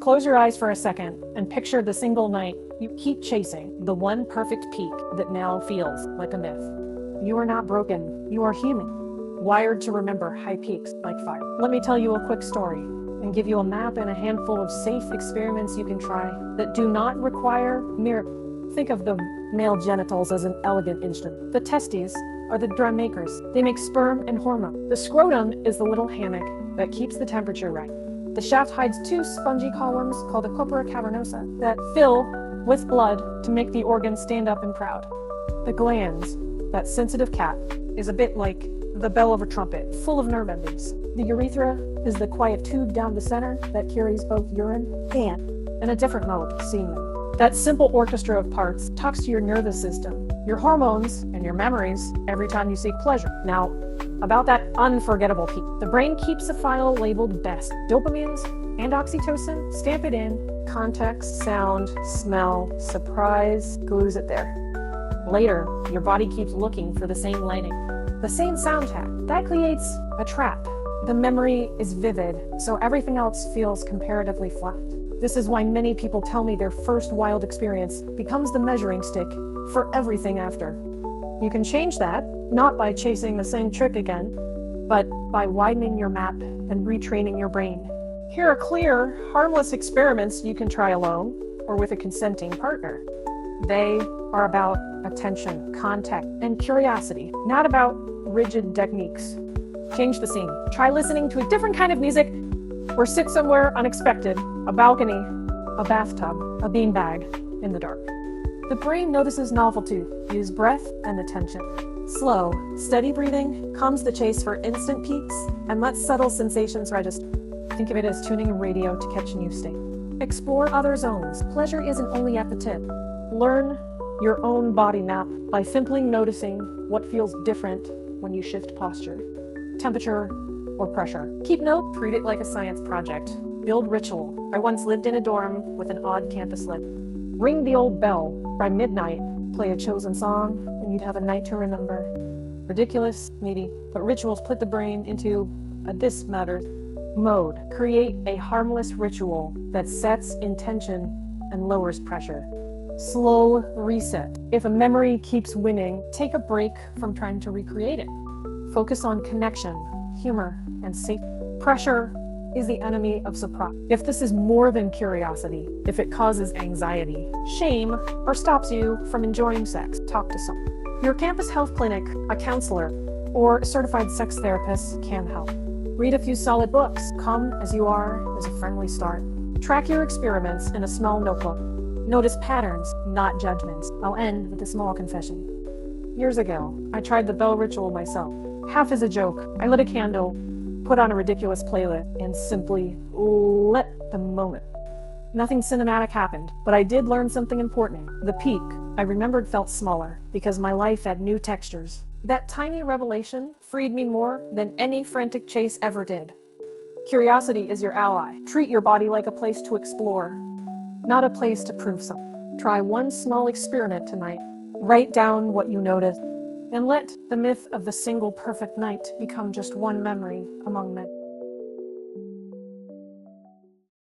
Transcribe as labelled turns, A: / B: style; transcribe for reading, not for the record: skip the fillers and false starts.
A: Close your eyes for a second and picture the single night you keep chasing, the one perfect peak that now feels like a myth. You are not broken, you are human, wired to remember high peaks like fire. Let me tell you a quick story and give you a map and a handful of safe experiments you can try that do not require miracles. Think of the male genitals as an elegant instrument. The testes are the drum makers. They make sperm and hormone. The scrotum is the little hammock that keeps the temperature right. The shaft hides two spongy columns called the corpora cavernosa that fill with blood to make the organ stand up and proud. The glans, that sensitive cat, is a bit like the bell of a trumpet, full of nerve endings. The urethra is the quiet tube down the center that carries both urine and, in a different mode, semen. That simple orchestra of parts talks to your nervous system, your hormones, and your memories every time you seek pleasure. Now, about that unforgettable peak. The brain keeps a file labeled best. Dopamines and oxytocin stamp it in. Context, sound, smell, surprise, glues it there. Later, your body keeps looking for the same lighting, the same sound tag. That creates a trap. The memory is vivid, so everything else feels comparatively flat. This is why many people tell me their first wild experience becomes the measuring stick for everything after. You can change that, not by chasing the same trick again, but by widening your map and retraining your brain. Here are clear, harmless experiments you can try alone or with a consenting partner. They are about attention, contact, and curiosity, not about rigid techniques. Change the scene. Try listening to a different kind of music or sit somewhere unexpected, a balcony, a bathtub, a beanbag, in the dark. The brain notices novelty. Use breath and attention. Slow, steady breathing calms the chase for instant peaks and lets subtle sensations register. Think of it as tuning a radio to catch a new state. Explore other zones. Pleasure isn't only at the tip. Learn your own body map by simply noticing what feels different when you shift posture, temperature, or pressure. Keep note, treat it like a science project. Build ritual. I once lived in a dorm with an odd campus life. Ring the old bell. By midnight, play a chosen song, and you'd have a night to remember. Ridiculous, maybe, but rituals put the brain into a this matters mode. Create a harmless ritual that sets intention and lowers pressure. Slow reset. If a memory keeps winning, take a break from trying to recreate it. Focus on connection, humor, and safety. Pressure is the enemy of surprise. If this is more than curiosity, if it causes anxiety, shame, or stops you from enjoying sex, talk to someone. Your campus health clinic, a counselor, or a certified sex therapist can help. Read a few solid books. Come as you are is a friendly start. Track your experiments in a small notebook. Notice patterns, not judgments. I'll end with a small confession. Years ago, I tried the bell ritual myself. Half as a joke, I lit a candle, put on a ridiculous playlist, and simply let the moment. Nothing cinematic happened, but I did learn something important. The peak, I remembered, felt smaller because my life had new textures. That tiny revelation freed me more than any frantic chase ever did. Curiosity is your ally. Treat your body like a place to explore, not a place to prove something. Try one small experiment tonight. Write down what you noticed, and let the myth of the single perfect night become just one memory among many.